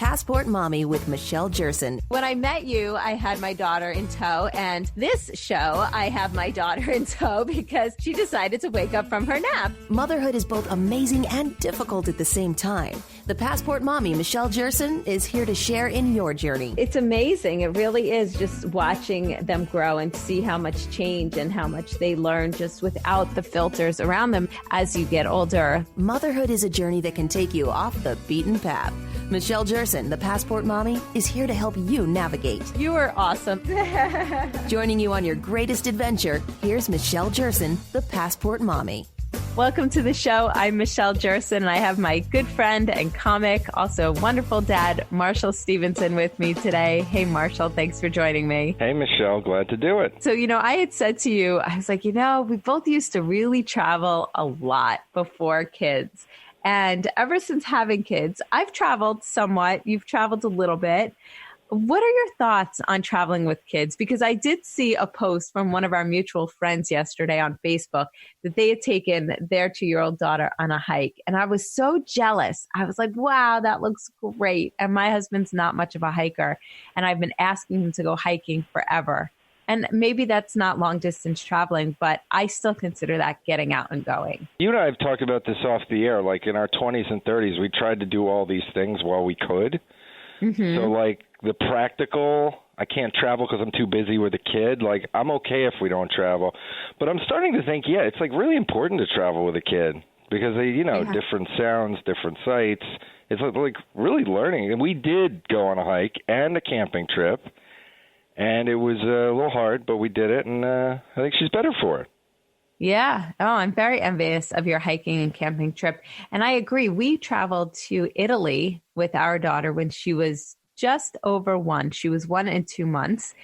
Passport Mommy with Michelle Jerson. When I met you, I had my daughter in tow, and this show, I have my daughter in tow because she decided to wake up from her nap. Motherhood is both amazing and difficult at the same time. The Passport Mommy, Michelle Jerson, is here to share in your journey. It's amazing. It really is, just watching them grow and see how much change and how much they learn just without the filters around them as you get older. Motherhood is a journey that can take you off the beaten path. Michelle Jerson, the Passport Mommy, is here to help you navigate. You are awesome. Joining you on your greatest adventure, here's Michelle Jerson, the Passport Mommy. Welcome to the show. I'm Michelle Jerson, and I have my good friend and comic, also wonderful dad, Marshall Stevenson, with me today. Hey, Marshall, thanks for joining me. Hey, Michelle, glad to do it. So, I had said to you, I was like, we both used to really travel a lot before kids. And ever since having kids, I've traveled somewhat. You've traveled a little bit. What are your thoughts on traveling with kids? Because I did see a post from one of our mutual friends yesterday on Facebook that they had taken their 2-year-old daughter on a hike. And I was so jealous. I was like, wow, that looks great. And my husband's not much of a hiker. And I've been asking him to go hiking forever. And maybe that's not long distance traveling, but I still consider that getting out and going. You and I have talked about this off the air. Like in our 20s and 30s, we tried to do all these things while we could. Mm-hmm. So like the practical, I can't travel because I'm too busy with a kid. Like I'm okay if we don't travel. But I'm starting to think, it's like really important to travel with a kid because they, different sounds, different sights. It's like really learning. And we did go on a hike and a camping trip. And it was a little hard, but we did it, and I think she's better for it. Yeah. Oh, I'm very envious of your hiking and camping trip. And I agree. We traveled to Italy with our daughter when she was just over 1. She was 1 and 2 months.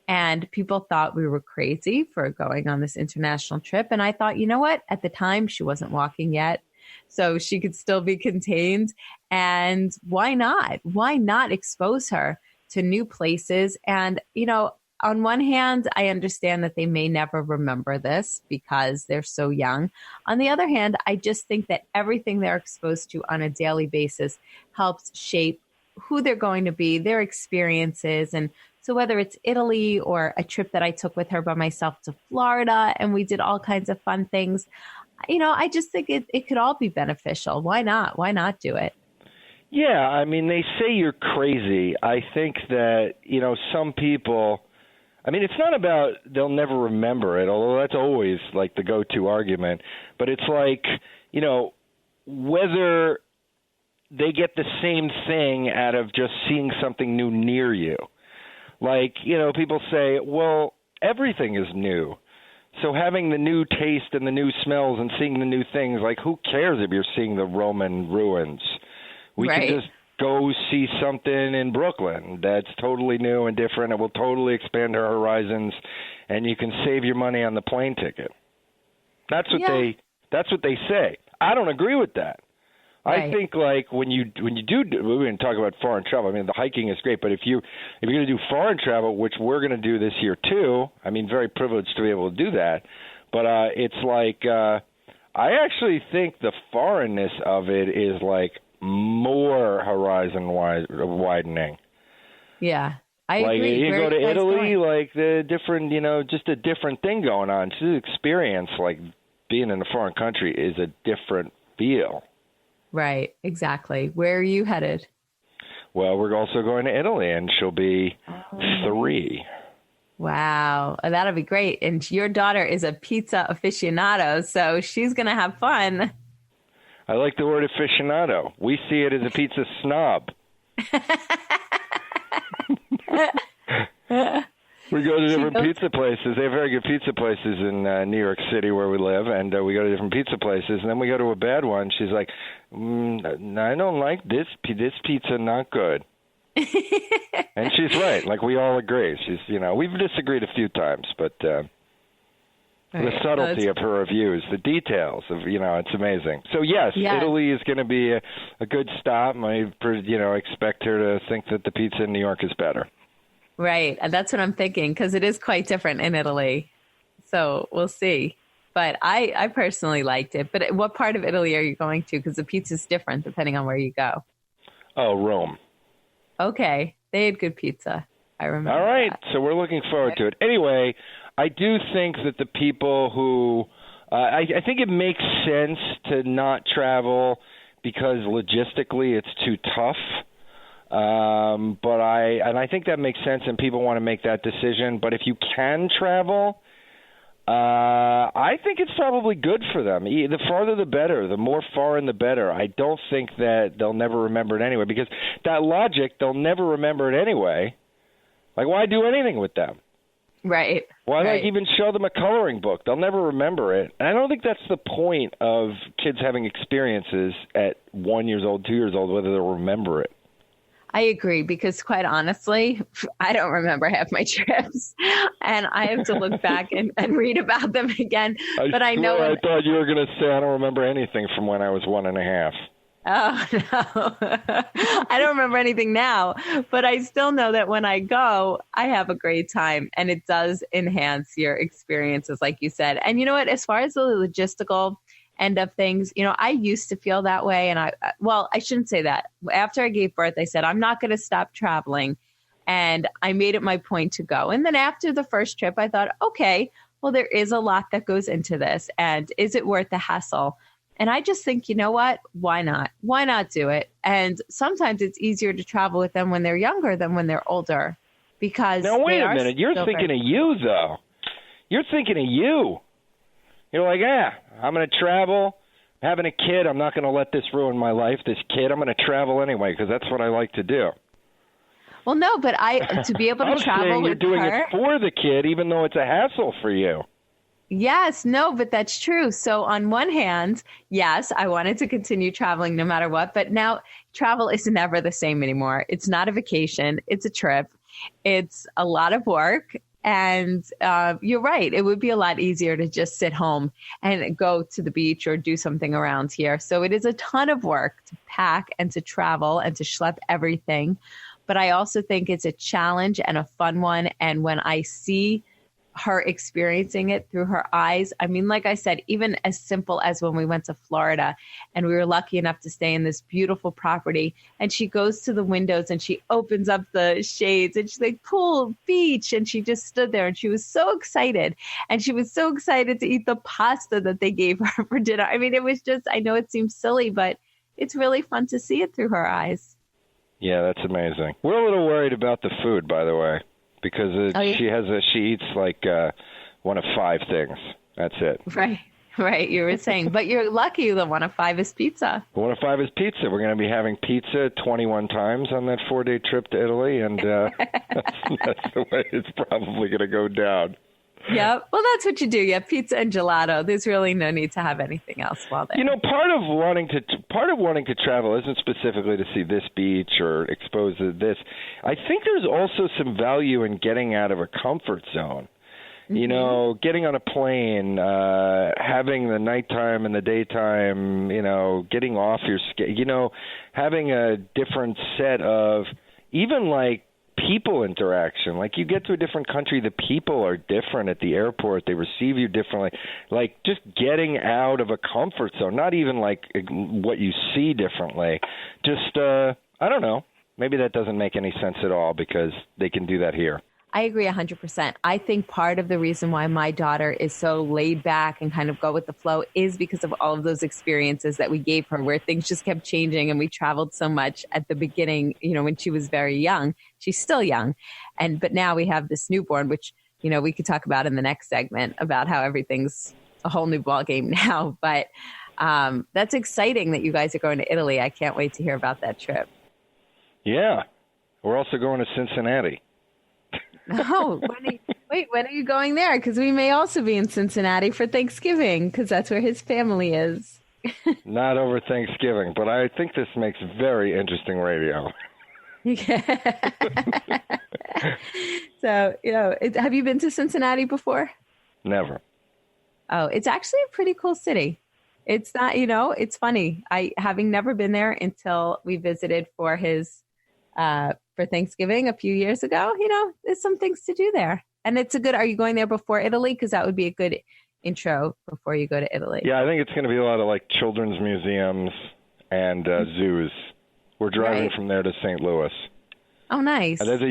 And people thought we were crazy for going on this international trip. And I thought, you know what? At the time, she wasn't walking yet, so she could still be contained. And why not? Why not expose her to new places? And, on one hand, I understand that they may never remember this because they're so young. On the other hand, I just think that everything they're exposed to on a daily basis helps shape who they're going to be, their experiences. And so whether it's Italy or a trip that I took with her by myself to Florida, and we did all kinds of fun things, I just think it could all be beneficial. Why not? Why not do it? Yeah, I mean, they say you're crazy. I think that, some people, it's not about they'll never remember it, although that's always like the go-to argument. But it's like, whether they get the same thing out of just seeing something new near you. Like, people say, well, everything is new. So having the new taste and the new smells and seeing the new things, like who cares if you're seeing the Roman ruins? We right. can just go see something in Brooklyn that's totally new and different. It will totally expand our horizons, and you can save your money on the plane ticket. That's what they say. I don't agree with that. Right. I think like when you do, we're going to talk about foreign travel. The hiking is great, but if you're going to do foreign travel, which we're going to do this year too, very privileged to be able to do that. But it's like I actually think the foreignness of it is like more horizon widening. Yeah, I like, agree. You go to Italy, like the different, just a different thing going on. Just experience like being in a foreign country is a different feel. Right, exactly. Where are you headed? Well, we're also going to Italy, and she'll be 3. Wow, that'll be great. And your daughter is a pizza aficionado, so she's going to have fun. I like the word aficionado. We see it as a pizza snob. We go to different pizza places. They have very good pizza places in New York City where we live, and we go to different pizza places. And then we go to a bad one. She's like, I don't like this pizza, not good. And she's right. Like, we all agree. She's, we've disagreed a few times, but the subtlety of her reviews, the details of, it's amazing. So, yes, Italy is going to be a good stop. I, expect her to think that the pizza in New York is better. Right. And that's what I'm thinking, because it is quite different in Italy. So we'll see. But I personally liked it. But what part of Italy are you going to? Because the pizza's different depending on where you go. Oh, Rome. Okay. They had good pizza. I remember. All right. that. So we're looking forward to it. Anyway, I do think that the people who I think it makes sense to not travel because logistically it's too tough. But I think that makes sense, and people want to make that decision. But if you can travel, I think it's probably good for them. The farther the better. The more foreign the better. I don't think that they'll never remember it anyway, because that logic, they'll never remember it anyway. Like, why do anything with them? Right. Why right. like even show them a coloring book? They'll never remember it. And I don't think that's the point of kids having experiences at 1 year old, 2 years old, whether they'll remember it. I agree, because quite honestly, I don't remember half my trips, and I have to look back and read about them again. But I know. I thought you were going to say I don't remember anything from when I was 1.5. Oh, no. I don't remember anything now, but I still know that when I go, I have a great time, and it does enhance your experiences, like you said. And you know what? As far as the logistical end of things, I used to feel that way. And I shouldn't say that. After I gave birth, I said, I'm not going to stop traveling. And I made it my point to go. And then after the first trip, I thought, okay, well, there is a lot that goes into this. And is it worth the hassle? And I just think, you know what? Why not? Why not do it? And sometimes it's easier to travel with them when they're younger than when they're older. Because now, wait a minute. You're thinking of you, though. You're thinking of you. You're like, I'm going to travel. Having a kid, I'm not going to let this ruin my life. This kid, I'm going to travel anyway because that's what I like to do. Well, no, but to be able to travel with you're doing her, it for the kid, even though it's a hassle for you. Yes, no, but that's true. So on one hand, yes, I wanted to continue traveling no matter what, but now travel is never the same anymore. It's not a vacation. It's a trip. It's a lot of work. And you're right. It would be a lot easier to just sit home and go to the beach or do something around here. So it is a ton of work to pack and to travel and to schlep everything. But I also think it's a challenge and a fun one. And when I see her experiencing it through her eyes. I mean, like I said, even as simple as when we went to Florida and we were lucky enough to stay in this beautiful property, and she goes to the windows and she opens up the shades and she's like, pool, beach. And she just stood there and she was so excited. And she was so excited to eat the pasta that they gave her for dinner. I mean, it was just, I know it seems silly, but it's really fun to see it through her eyes. Yeah, that's amazing. We're a little worried about the food, by the way. Because she eats like one of 5 things. That's it. Right. You were saying, but you're lucky. The one of 5 is pizza. 1 of 5 is pizza. We're going to be having pizza 21 times on that 4-day trip to Italy, and that's the way it's probably going to go down. Yeah, well, that's what you do. You have pizza and gelato. There's really no need to have anything else while there. Part of wanting to travel isn't specifically to see this beach or expose to this. I think there's also some value in getting out of a comfort zone. Mm-hmm. Getting on a plane, having the nighttime and the daytime, getting off your having a different set of even like people interaction. Like you get to a different country, the people are different at the airport. They receive you differently. Like just getting out of a comfort zone, not even like what you see differently. Just, I don't know. Maybe that doesn't make any sense at all because they can do that here. I agree 100%. I think part of the reason why my daughter is so laid back and kind of go with the flow is because of all of those experiences that we gave her where things just kept changing and we traveled so much at the beginning, when she was very young. She's still young. But now we have this newborn, which, we could talk about in the next segment about how everything's a whole new ballgame now. But that's exciting that you guys are going to Italy. I can't wait to hear about that trip. Yeah. We're also going to Cincinnati. Oh, when are you going there? Because we may also be in Cincinnati for Thanksgiving because that's where his family is. Not over Thanksgiving, but I think this makes very interesting radio. Yeah. So, have you been to Cincinnati before? Never. Oh, it's actually a pretty cool city. It's not, it's funny. Having never been there until we visited for his for Thanksgiving a few years ago, there's some things to do there. And are you going there before Italy? Because that would be a good intro before you go to Italy. Yeah, I think it's going to be a lot of like children's museums and zoos. We're driving from there to St. Louis. Oh, nice. That's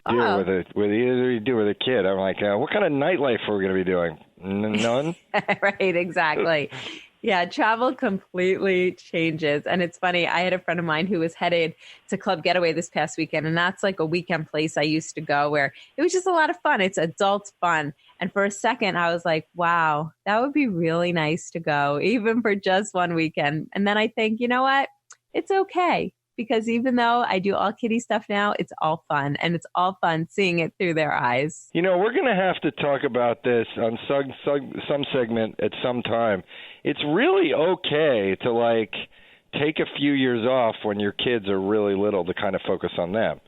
what you do with a kid. I'm like, what kind of nightlife are we going to be doing? None? Right, exactly. Yeah, travel completely changes. And it's funny, I had a friend of mine who was headed to Club Getaway this past weekend, and that's like a weekend place I used to go where it was just a lot of fun. It's adult fun. And for a second, I was like, wow, that would be really nice to go, even for just one weekend. And then I think, you know what? It's okay. Because even though I do all kiddie stuff now, it's all fun. And it's all fun seeing it through their eyes. You know, we're going to have to talk about this on some segment at some time. It's really okay to, like, take a few years off when your kids are really little to kind of focus on them.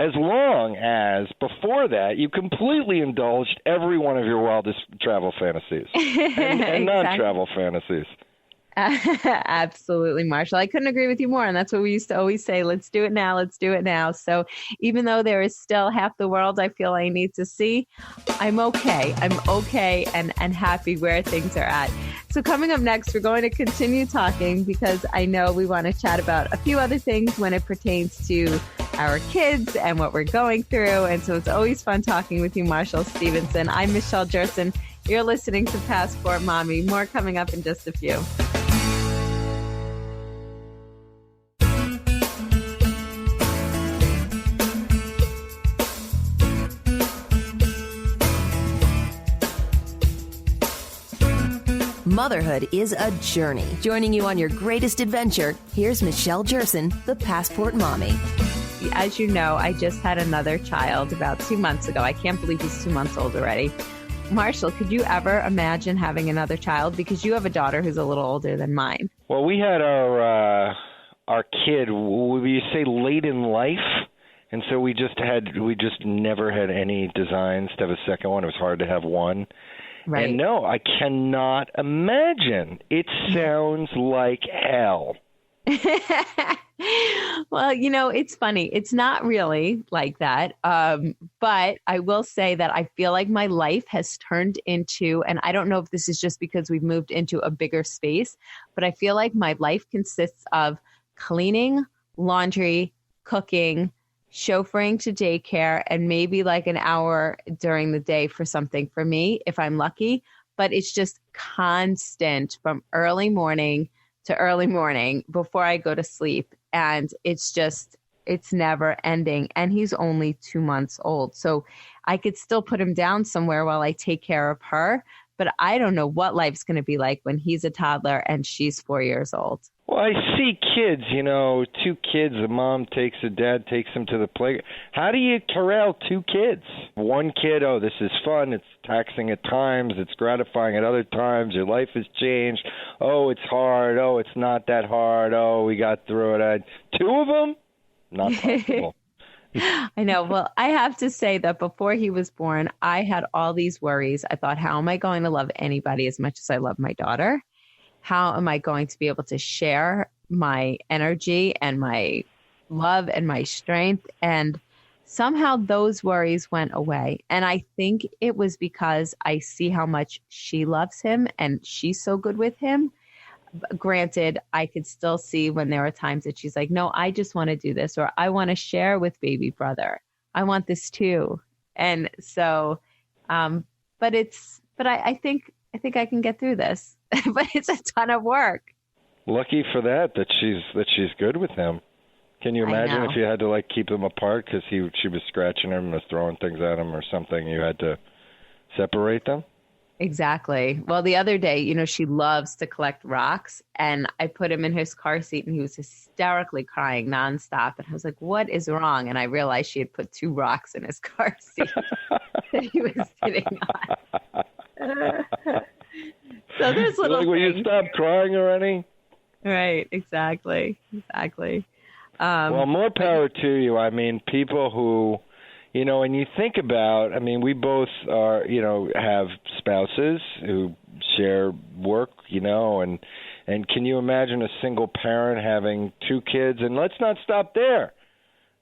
As long as before that you completely indulged every one of your wildest travel fantasies and Exactly. non-travel fantasies. Absolutely, Marshall. I couldn't agree with you more. And that's what we used to always say. Let's do it now. Let's do it now. So even though there is still half the world I feel I need to see, I'm okay. I'm okay and happy where things are at. So coming up next, we're going to continue talking because I know we want to chat about a few other things when it pertains to our kids and what we're going through. And so it's always fun talking with you, Marshall Stevenson. I'm Michelle Jerson. You're listening to Passport Mommy. More coming up in just a few. Motherhood is a journey. Joining you on your greatest adventure, here's Michelle Jerson, the Passport Mommy. As you know, I just had another child about 2 months ago. I can't believe he's 2 months old already. Marshall, could you ever imagine having another child? Because you have a daughter who's a little older than mine. Well, we had our kid, would you say late in life? And so we just never had any designs to have a second one. It was hard to have one. Right. And no, I cannot imagine. It sounds like hell. Well, you know, it's funny. It's not really like that. But I will say that I feel like my life has turned into, and I don't know if this is just because we've moved into a bigger space, but I feel like my life consists of cleaning, laundry, cooking, chauffeuring to daycare, and maybe like an hour during the day for something for me, if I'm lucky. But it's just constant from early morning to early morning before I go to sleep. And it's never ending. And he's only 2 months old. So I could still put him down somewhere while I take care of her. But I don't know what life's going to be like when he's a toddler and she's 4 years old. Well, I see kids, you know, 2 kids, a mom takes a dad takes them to the playground. How do you corral 2 kids? One kid, oh, this is fun. It's taxing at times. It's gratifying at other times. Your life has changed. Oh, it's hard. Oh, it's not that hard. Oh, we got through it. 2 of them? Not possible. I know. Well, I have to say that before he was born, I had all these worries. I thought, how am I going to love anybody as much as I love my daughter? How am I going to be able to share my energy and my love and my strength? And somehow those worries went away. And I think it was because I see how much she loves him and she's so good with him. Granted, I could still see when there are times that she's like, no, I just want to do this, or I want to share with baby brother. I want this too. And so, I think I can get through this, but it's a ton of work. Lucky for that she's good with him. Can you imagine if you had to like keep them apart because she was scratching him or throwing things at him or something? You had to separate them? Exactly. Well, the other day, you know, she loves to collect rocks, and I put him in his car seat and he was hysterically crying nonstop. And I was like, what is wrong? And I realized she had put 2 rocks in his car seat that he was sitting on. So there's little like, will you stop crying already? Right. Exactly. Well, more power to you. I mean, people who, you know, and you think about, I mean, we both are, you know, have spouses who share work, you know, and can you imagine a single parent having 2 kids? And let's not stop there.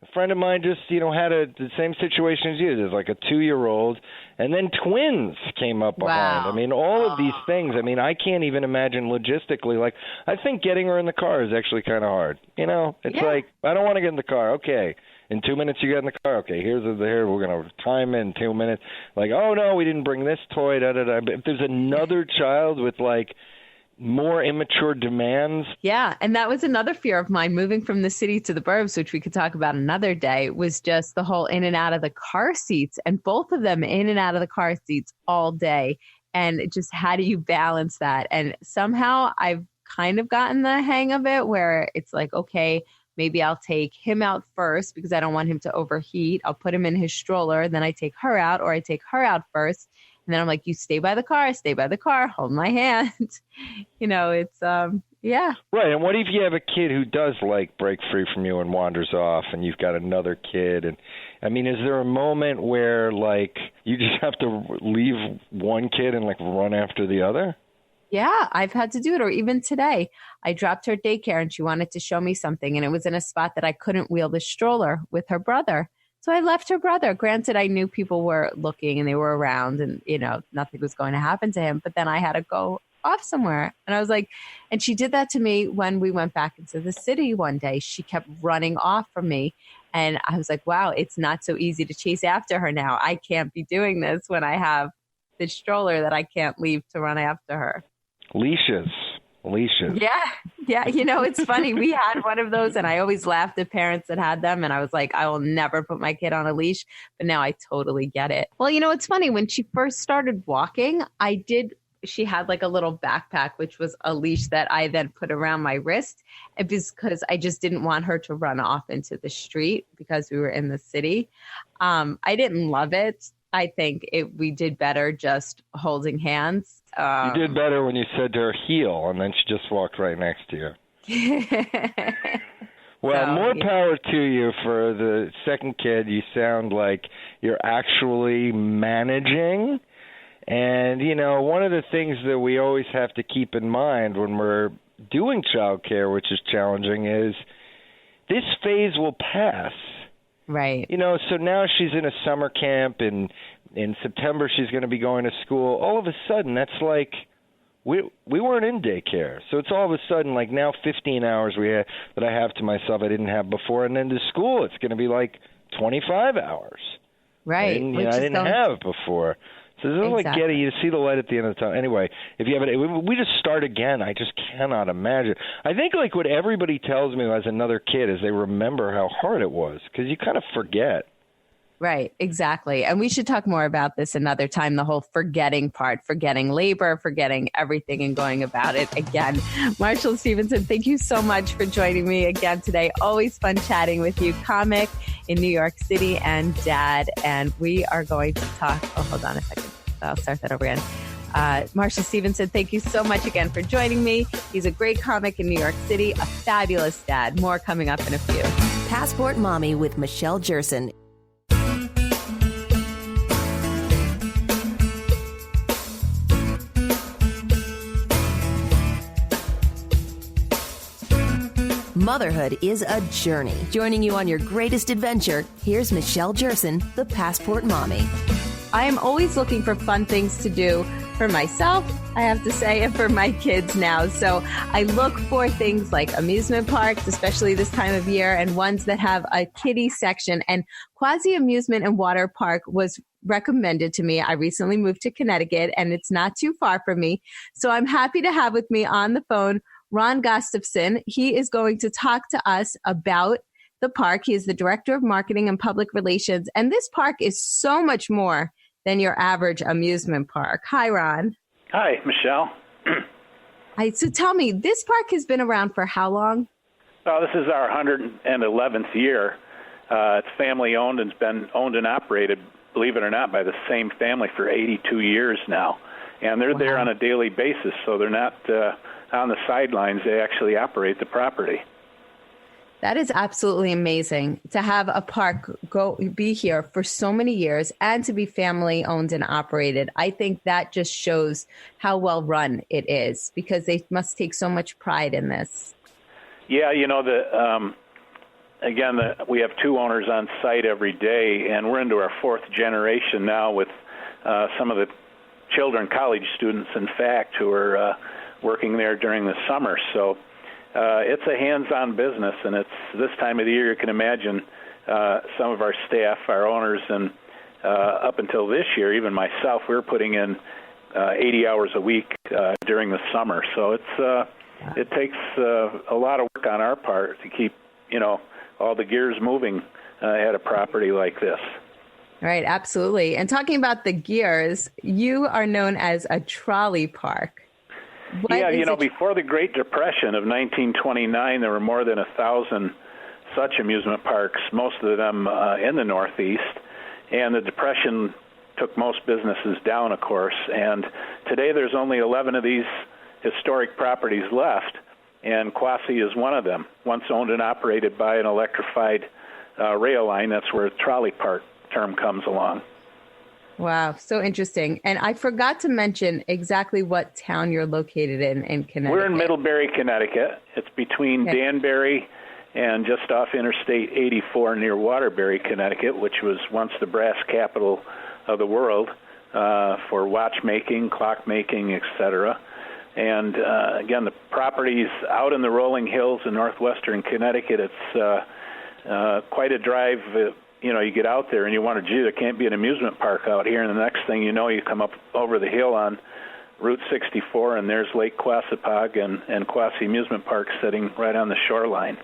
A friend of mine just, had the same situation as you. There's like a 2-year-old, and then twins came up behind. Wow. I mean, all of these things. I mean, I can't even imagine logistically. Like, I think getting her in the car is actually kind of hard. It's like, I don't want to get in the car. Okay. In 2 minutes, you get in the car. Okay, here we're going to time in 2 minutes. Like, oh, no, we didn't bring this toy, da-da-da. But if there's another child with, like, more immature demands. Yeah, and that was another fear of mine moving from the city to the burbs, which we could talk about another day, was just the whole in and out of the car seats, and both of them in and out of the car seats all day. And just how do you balance that? And somehow I've kind of gotten the hang of it where it's like, okay, maybe I'll take him out first because I don't want him to overheat. I'll put him in his stroller, then I take her out, or I take her out first. And then I'm like, you stay by the car, hold my hand. It's, yeah. Right. And what if you have a kid who does like break free from you and wanders off, and you've got another kid? And I mean, is there a moment where like you just have to leave one kid and like run after the other? Yeah, I've had to do it. Or even today, I dropped her at daycare and she wanted to show me something. And it was in a spot that I couldn't wheel the stroller with her brother. So I left her brother. Granted, I knew people were looking and they were around and, nothing was going to happen to him. But then I had to go off somewhere. And I was like, and she did that to me when we went back into the city one day. She kept running off from me. And I was like, wow, it's not so easy to chase after her now. I can't be doing this when I have this stroller that I can't leave to run after her. Leashes. Yeah. It's funny. We had one of those and I always laughed at parents that had them. And I was like, I will never put my kid on a leash. But now I totally get it. Well, it's funny. When she first started walking, she had like a little backpack, which was a leash that I then put around my wrist because I just didn't want her to run off into the street because we were in the city. I didn't love it. I think we did better just holding hands. You did better when you said to her heel, and then she just walked right next to you. Well, more power to you for the second kid. You sound like you're actually managing. And, one of the things that we always have to keep in mind when we're doing childcare, which is challenging, is this phase will pass. Right. So now she's in a summer camp, and in September she's going to be going to school. All of a sudden, that's like we weren't in daycare. So it's all of a sudden like now 15 hours that I have to myself I didn't have before. And then to school, it's going to be like 25 hours. Right. I didn't have before. So this is like you see the light at the end of the tunnel. Anyway, if you have it, we just start again. I just cannot imagine. I think like what everybody tells me as another kid is they remember how hard it was because you kind of forget. Right, exactly. And we should talk more about this another time, the whole forgetting part, forgetting labor, forgetting everything and going about it again. Marshall Stevenson, thank you so much for joining me again today. Always fun chatting with you, comic in New York City and dad. And we are going to talk. Oh, hold on a second. I'll start that over again. Marshall Stevenson, thank you so much again for joining me. He's a great comic in New York City, a fabulous dad. More coming up in a few. Passport Mommy with Michelle Jerson. Motherhood is a journey. Joining you on your greatest adventure, here's Michelle Jerson, the Passport Mommy. I am always looking for fun things to do for myself, I have to say, and for my kids now. So I look for things like amusement parks, especially this time of year, and ones that have a kiddie section. And Quassy Amusement and Water Park was recommended to me. I recently moved to Connecticut, and it's not too far from me. So I'm happy to have with me on the phone Ron Gustafson. He is going to talk to us about the park. He is the Director of Marketing and Public Relations. And this park is so much more than your average amusement park. Hi, Ron. Hi, Michelle. So tell me, this park has been around for how long? Well, this is our 111th year. It's family owned and it's been owned and operated, believe it or not, by the same family for 82 years now. And they're there on a daily basis, so they're not on the sidelines. They actually operate the property. That is absolutely amazing to have a park be here for so many years and to be family owned and operated. I think that just shows how well run it is because they must take so much pride in this. Yeah, again, we have 2 owners on site every day, and we're into our 4th generation now with some of the children, college students, in fact, who are working there during the summer. So it's a hands-on business, and it's this time of the year, you can imagine some of our staff, our owners, and up until this year, even myself, we were putting in 80 hours a week during the summer. So it takes a lot of work on our part to keep, all the gears moving at a property like this. Right, absolutely. And talking about the gears, you are known as a trolley park. Before the Great Depression of 1929, there were more than 1,000 such amusement parks, most of them in the Northeast. And the Depression took most businesses down, of course. And today there's only 11 of these historic properties left, and Quassy is one of them, once owned and operated by an electrified rail line. That's where trolley park term comes along. Wow, so interesting. And I forgot to mention exactly what town you're located in Connecticut. We're in Middlebury, Connecticut. It's between Danbury and just off Interstate 84 near Waterbury, Connecticut, which was once the brass capital of the world for watchmaking, clockmaking, etc. And again, the property's out in the rolling hills in northwestern Connecticut. It's quite a drive. You get out there and you wonder, gee, there can't be an amusement park out here. And the next thing you know, you come up over the hill on Route 64, and there's Lake Quassy Park and Quassy Amusement Park sitting right on the shoreline.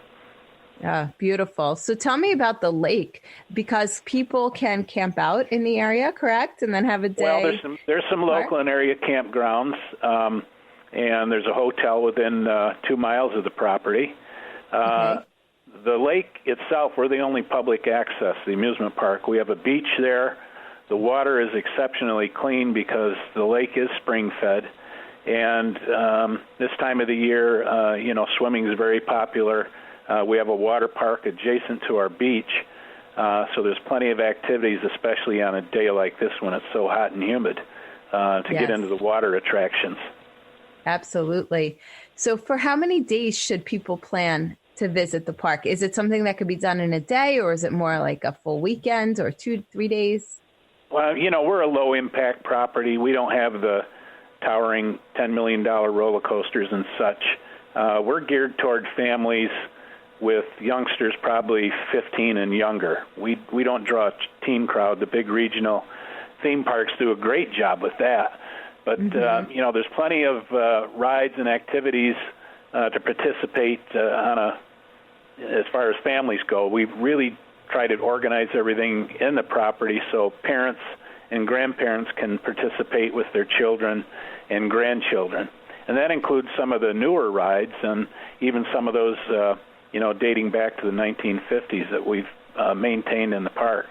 Yeah, beautiful. So tell me about the lake, because people can camp out in the area, correct? And then have a day. Well, there's some local and area campgrounds, and there's a hotel within 2 miles of the property. Okay. The lake itself, we're the only public access, the amusement park. We have a beach there. The water is exceptionally clean because the lake is spring-fed. And this time of the year, swimming is very popular. We have a water park adjacent to our beach, so there's plenty of activities, especially on a day like this when it's so hot and humid, to get into the water attractions. Absolutely. So for how many days should people plan to visit the park? Is it something that could be done in a day, or is it more like a full weekend or 2 to 3 days? Well, we're a low-impact property. We don't have the towering $10 million roller coasters and such. We're geared toward families with youngsters probably 15 and younger. We don't draw a teen crowd. The big regional theme parks do a great job with that. But, there's plenty of rides and activities to participate as far as families go. We really try to organize everything in the property so parents and grandparents can participate with their children and grandchildren. And that includes some of the newer rides and even some of those, dating back to the 1950s that we've maintained in the park.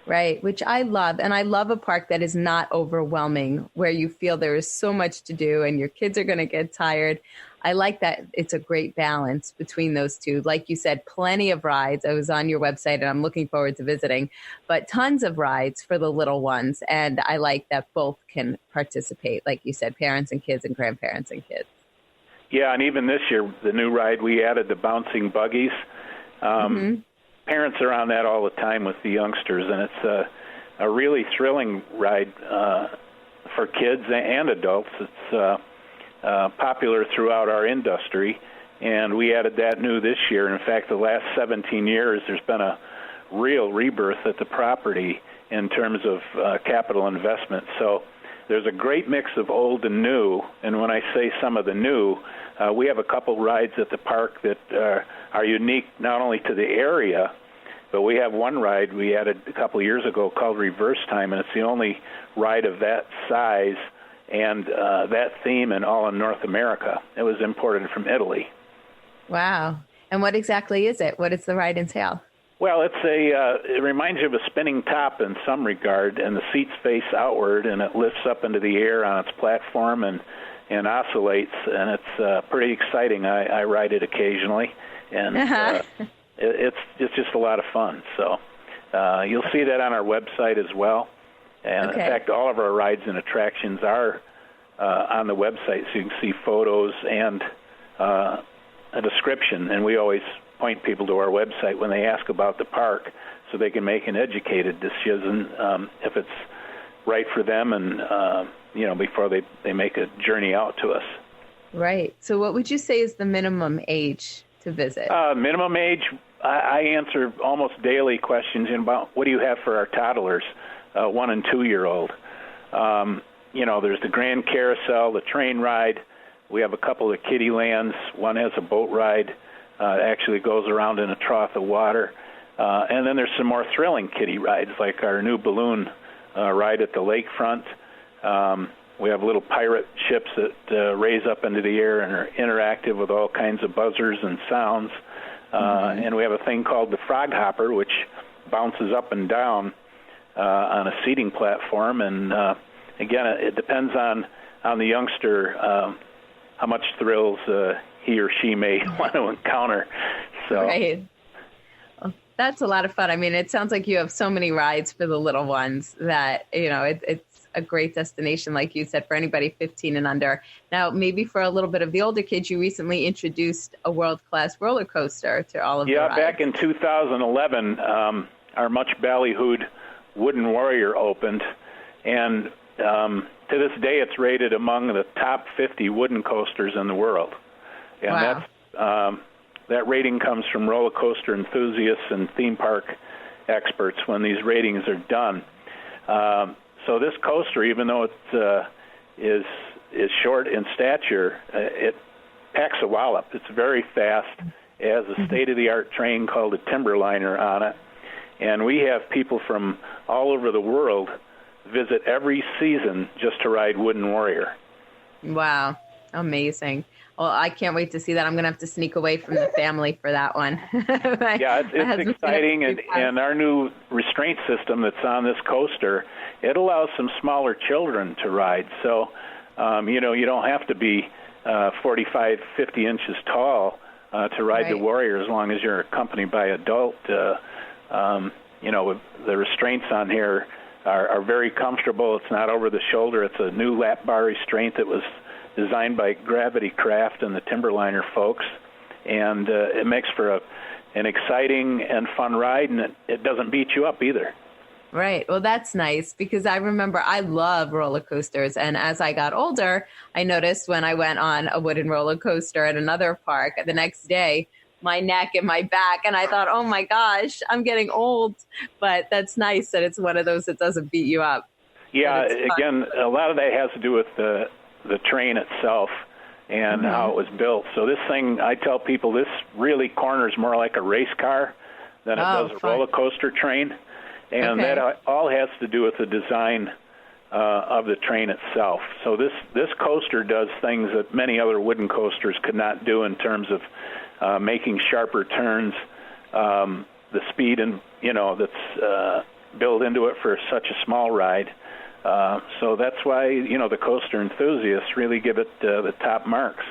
Right, which I love. And I love a park that is not overwhelming, where you feel there is so much to do and your kids are going to get tired. I like that it's a great balance between those two. Like you said, plenty of rides. I was on your website and I'm looking forward to visiting, but tons of rides for the little ones. And I like that both can participate. Like you said, parents and kids and grandparents and kids. Yeah, and even this year, the new ride, we added the bouncing buggies. Parents are on that all the time with the youngsters, and it's a really thrilling ride for kids and adults. It's popular throughout our industry, and we added that new this year. In fact, the last 17 years, there's been a real rebirth at the property in terms of capital investment. So there's a great mix of old and new, and when I say some of the new, we have a couple rides at the park that are unique not only to the area, but we have one ride we added a couple years ago called Reverse Time, and it's the only ride of that size and that theme in all in North America. It was imported from Italy. Wow. And what exactly is it? What does the ride entail? Well, it reminds you of a spinning top in some regard, and the seats face outward, and it lifts up into the air on its platform and oscillates, and it's pretty exciting. I ride it occasionally, and it's just a lot of fun. So you'll see that on our website as well. And in fact, all of our rides and attractions are on the website, so you can see photos and a description. And we always point people to our website when they ask about the park, so they can make an educated decision if it's right for them, and before they make a journey out to us. Right. So what would you say is the minimum age to visit? Minimum age, I answer almost daily questions about what do you have for our toddlers, 1 and 2 year old. There's the Grand Carousel, the train ride. We have a couple of kiddie lands. One has a boat ride. Actually goes around in a trough of water. And then there's some more thrilling kiddie rides, like our new balloon ride at the lakefront. We have little pirate ships that raise up into the air and are interactive with all kinds of buzzers and sounds. And we have a thing called the Frog Hopper, which bounces up and down on a seating platform. And again, it depends on the youngster how much thrills he or she may want to encounter. So. Right. Well, that's a lot of fun. I mean, it sounds like you have so many rides for the little ones that, it's a great destination, like you said, for anybody 15 and under. Now, maybe for a little bit of the older kids, you recently introduced a world-class roller coaster to all of the rides. Yeah, back in 2011, our much ballyhooed Wooden Warrior opened, and to this day, it's rated among the top 50 wooden coasters in the world. And wow. That rating comes from roller coaster enthusiasts and theme park experts when these ratings are done. So this coaster, even though it is short in stature, it packs a wallop. It's very fast. It has a state-of-the-art train called a Timberliner on it. And we have people from all over the world visit every season just to ride Wooden Warrior. Wow. Amazing. Well, I can't wait to see that. I'm going to have to sneak away from the family for that one. Yeah, it's exciting. And our new restraint system that's on this coaster, it allows some smaller children to ride. So, you don't have to be 45, 50 inches tall to ride the Warrior as long as you're accompanied by adult. The restraints on here are very comfortable. It's not over the shoulder. It's a new lap bar restraint that was designed by Gravity Craft and the Timberliner folks, and it makes for an exciting and fun ride, and it doesn't beat you up either. Right. Well, that's nice, because I remember I love roller coasters, and as I got older, I noticed when I went on a wooden roller coaster at another park the next day, my neck and my back, and I thought, oh my gosh, I'm getting old. But that's nice that it's one of those that doesn't beat you up. Yeah, again, a lot of that has to do with the train itself and how it was built. So this thing, I tell people, this really corners more like a race car than it does a roller coaster train. And that all has to do with the design of the train itself. So this coaster does things that many other wooden coasters could not do in terms of making sharper turns, the speed and that's built into it for such a small ride. So that's why, the coaster enthusiasts really give it the top marks.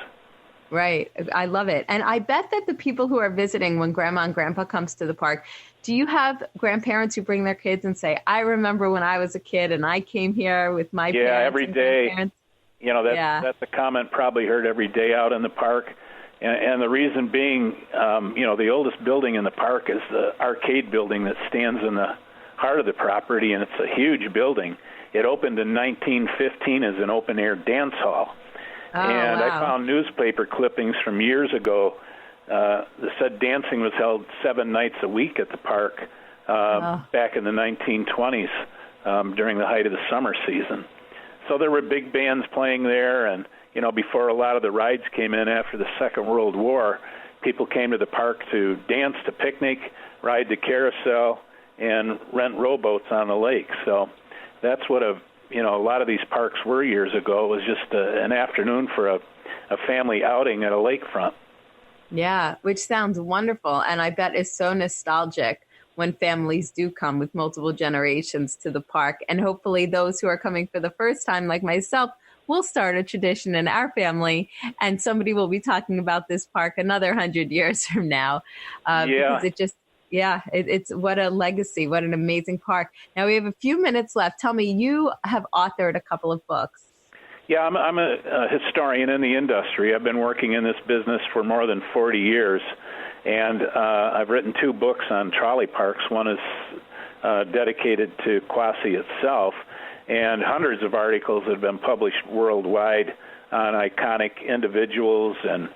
Right. I love it. And I bet that the people who are visiting when Grandma and Grandpa comes to the park, do you have grandparents who bring their kids and say, I remember when I was a kid and I came here with my parents? Yeah, every day. That's a comment probably heard every day out in the park. And the reason being, the oldest building in the park is the arcade building that stands in the heart of the property, and it's a huge building. It opened in 1915 as an open-air dance hall. And I found newspaper clippings from years ago that said dancing was held 7 nights a week at the park back in the 1920s during the height of the summer season. So there were big bands playing there, and, before a lot of the rides came in after the Second World War, people came to the park to dance, to picnic, ride the carousel, and rent rowboats on the lake. So that's what a lot of these parks were years ago. It was just an afternoon for a family outing at a lakefront. Yeah, which sounds wonderful. And I bet is so nostalgic when families do come with multiple generations to the park. And hopefully those who are coming for the first time, like myself, will start a tradition in our family. And somebody will be talking about this park another 100 years from now. Because it just... Yeah, it's what a legacy, what an amazing park. Now, we have a few minutes left. Tell me, you have authored a couple of books. Yeah, I'm a historian in the industry. I've been working in this business for more than 40 years. And I've written 2 books on trolley parks. One is dedicated to Quassy itself, and hundreds of articles have been published worldwide on iconic individuals and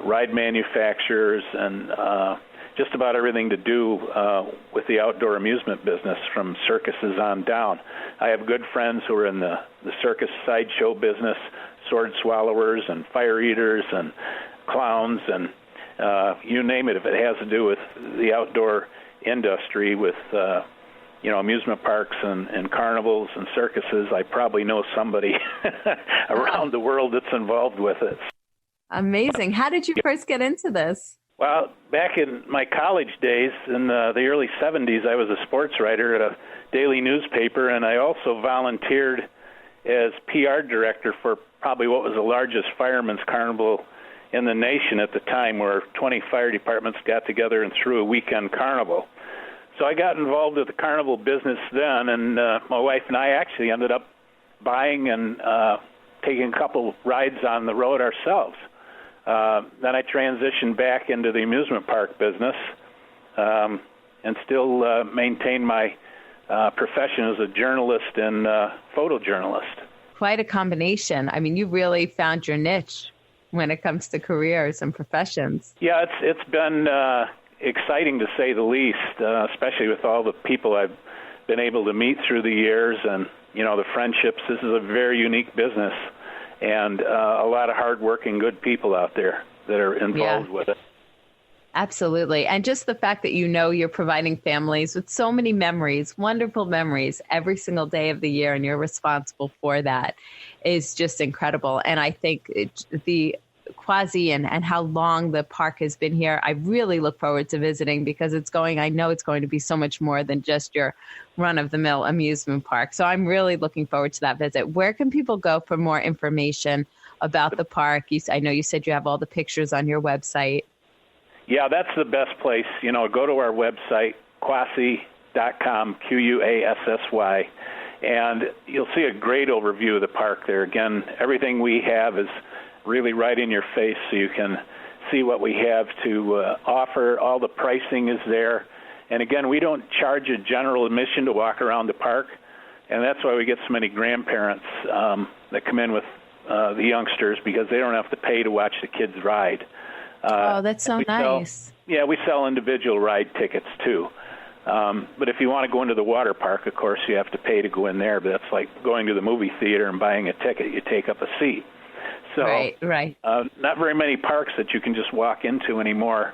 ride manufacturers and just about everything to do with the outdoor amusement business, from circuses on down. I have good friends who are in the circus sideshow business, sword swallowers and fire eaters and clowns and you name it. If it has to do with the outdoor industry, with amusement parks and carnivals and circuses, I probably know somebody around the world that's involved with it. Amazing. How did you first get into this? Well, back in my college days, in the early 70s, I was a sports writer at a daily newspaper, and I also volunteered as PR director for probably what was the largest firemen's carnival in the nation at the time, where 20 fire departments got together and threw a weekend carnival. So I got involved with the carnival business then, and my wife and I actually ended up buying and taking a couple rides on the road ourselves. Then I transitioned back into the amusement park business and still maintain my profession as a journalist and photojournalist. Quite a combination. I mean, you really found your niche when it comes to careers and professions. Yeah, it's been exciting to say the least, especially with all the people I've been able to meet through the years and, the friendships. This is a very unique business. And a lot of hardworking, good people out there that are involved with it. Absolutely. And just the fact that you're providing families with so many memories, wonderful memories every single day of the year, and you're responsible for that is just incredible. And I think the Quassy and how long the park has been here, I really look forward to visiting, because I know it's going to be so much more than just your run-of-the-mill amusement park. So I'm really looking forward to that visit. Where can people go for more information about the park? I know you said you have all the pictures on your website. Yeah, that's the best place. Go to our website, quassy.com, Quassy, and you'll see a great overview of the park there. Again, everything we have is really right in your face, so you can see what we have to offer. All the pricing is there. And again, we don't charge a general admission to walk around the park, and that's why we get so many grandparents that come in with the youngsters, because they don't have to pay to watch the kids ride. That's so nice. We sell individual ride tickets too. But if you want to go into the water park, of course, you have to pay to go in there. But that's like going to the movie theater and buying a ticket. You take up a seat. So, right. Not very many parks that you can just walk into anymore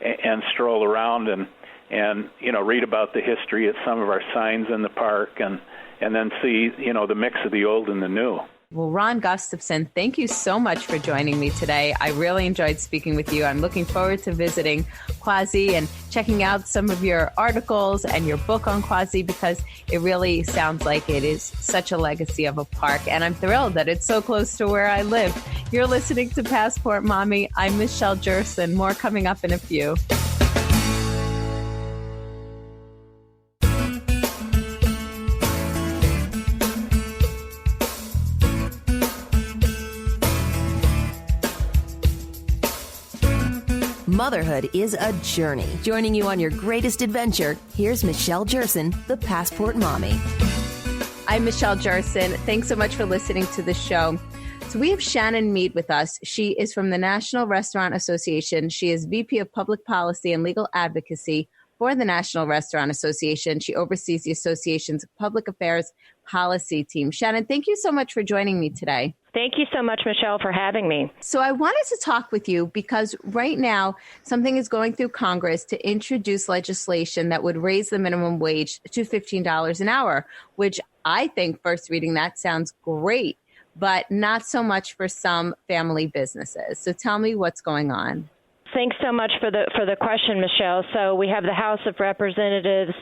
and stroll around and read about the history of some of our signs in the park and then see, the mix of the old and the new. Well, Ron Gustafson, thank you so much for joining me today. I really enjoyed speaking with you. I'm looking forward to visiting Quassy and checking out some of your articles and your book on Quassy, because it really sounds like it is such a legacy of a park. And I'm thrilled that it's so close to where I live. You're listening to Passport Mommy. I'm Michelle Jerson. More coming up in a few. Motherhood is a journey. Joining you on your greatest adventure, here's Michelle Jerson, the Passport Mommy. I'm Michelle Jerson. Thanks so much for listening to the show. So we have Shannon Mead with us. She is from the National Restaurant Association. She is VP of Public Policy and Legal Advocacy for the National Restaurant Association. She oversees the association's public affairs policy team. Shannon, thank you so much for joining me today. Thank you so much, Michelle, for having me. So I wanted to talk with you because right now something is going through Congress to introduce legislation that would raise the minimum wage to $15 an hour, which I think, first reading that, sounds great, but not so much for some family businesses. So tell me what's going on. Thanks so much for the question, Michelle. So we have the House of Representatives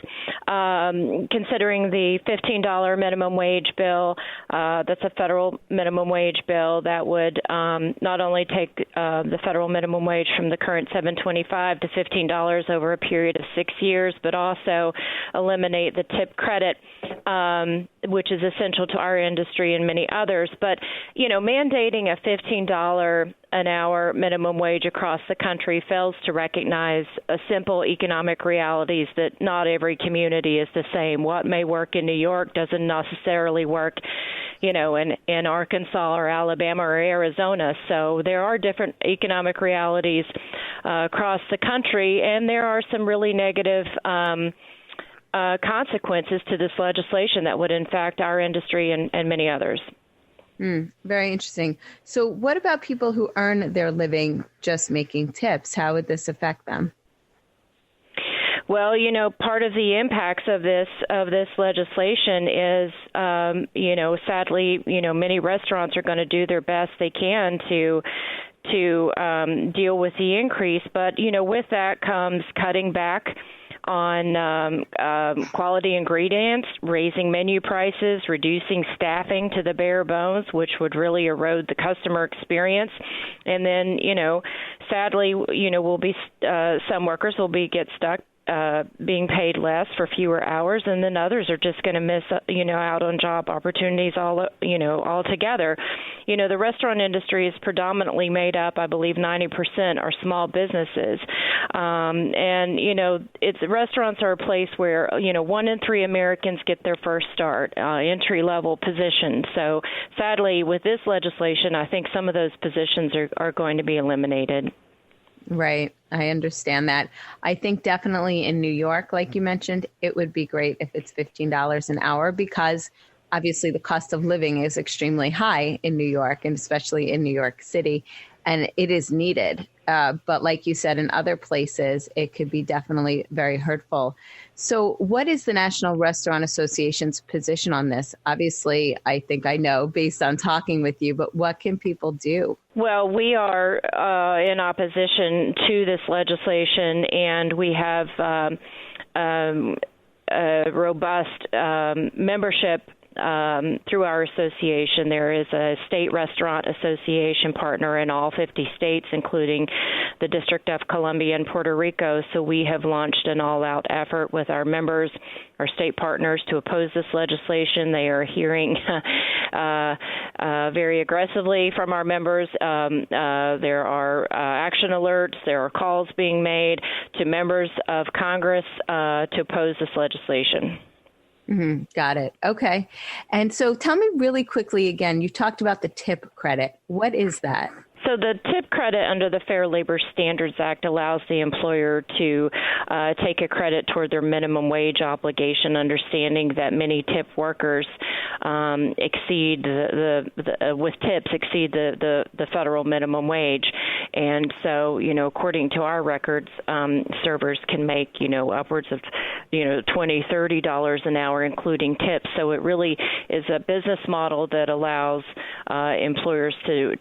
considering the $15 minimum wage bill. That's a federal minimum wage bill that would not only take the federal minimum wage from the current $7.25 to $15 over a period of 6 years, but also eliminate the tip credit, which is essential to our industry and many others. But, mandating a $15 an hour minimum wage across the country fails to recognize simple economic realities that not every community is the same. What may work in New York doesn't necessarily work, in Arkansas or Alabama or Arizona. So there are different economic realities across the country, and there are some really negative consequences to this legislation that would impact our industry and many others. Very interesting. So what about people who earn their living just making tips? How would this affect them? Well, part of the impacts of this legislation is, sadly, many restaurants are going to do their best they can to deal with the increase. But, with that comes cutting back on quality ingredients, raising menu prices, reducing staffing to the bare bones, which would really erode the customer experience. And then, sadly, will be some workers will get stuck being paid less for fewer hours, and then others are just going to miss, out on job opportunities altogether. The restaurant industry is predominantly made up, I believe 90% are small businesses. Restaurants are a place where, 1 in 3 Americans get their first start, entry-level positions. So sadly, with this legislation, I think some of those positions are going to be eliminated. Right. I understand that. I think definitely in New York, like you mentioned, it would be great if it's $15 an hour because obviously the cost of living is extremely high in New York and especially in New York City, and it is needed. But like you said, in other places, it could be definitely very hurtful. So what is the National Restaurant Association's position on this? Obviously, I think I know based on talking with you, but what can people do? Well, we are in opposition to this legislation, and we have a robust membership through our association. There is a state restaurant association partner in all 50 states, including the District of Columbia and Puerto Rico. So we have launched an all-out effort with our members, our state partners, to oppose this legislation. They are hearing very aggressively from our members. There are action alerts. There are calls being made to members of Congress to oppose this legislation. Mm-hmm. Got it. Okay. And so tell me really quickly again, you talked about the tip credit. What is that? So the tip credit under the Fair Labor Standards Act allows the employer to take a credit toward their minimum wage obligation, understanding that many tip workers exceed the federal minimum wage. And so, according to our records, servers can make, upwards of, $20, $30 an hour, including tips. So it really is a business model that allows employers to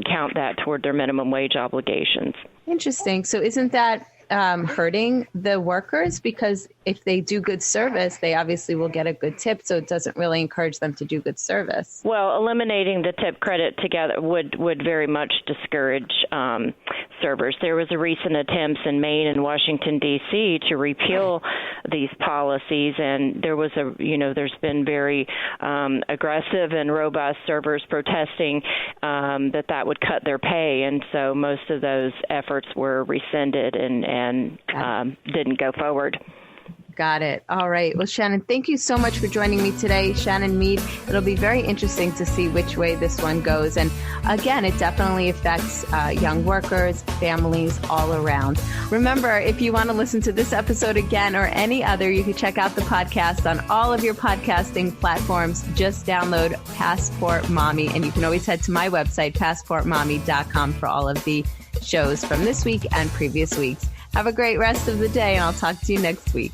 count that toward their minimum wage obligations. Interesting. So isn't that hurting the workers? Because if they do good service, they obviously will get a good tip. So it doesn't really encourage them to do good service. Well, eliminating the tip credit together would very much discourage servers. There was a recent attempt in Maine and Washington, D.C. to repeal these policies, and there's been very aggressive and robust servers protesting that would cut their pay, and so most of those efforts were rescinded and didn't go forward. Got it. All right. Well, Shannon, thank you so much for joining me today. Shannon Mead. It'll be very interesting to see which way this one goes. And again, it definitely affects young workers, families all around. Remember, if you want to listen to this episode again or any other, you can check out the podcast on all of your podcasting platforms. Just download Passport Mommy. And you can always head to my website, passportmommy.com, for all of the shows from this week and previous weeks. Have a great rest of the day, and I'll talk to you next week.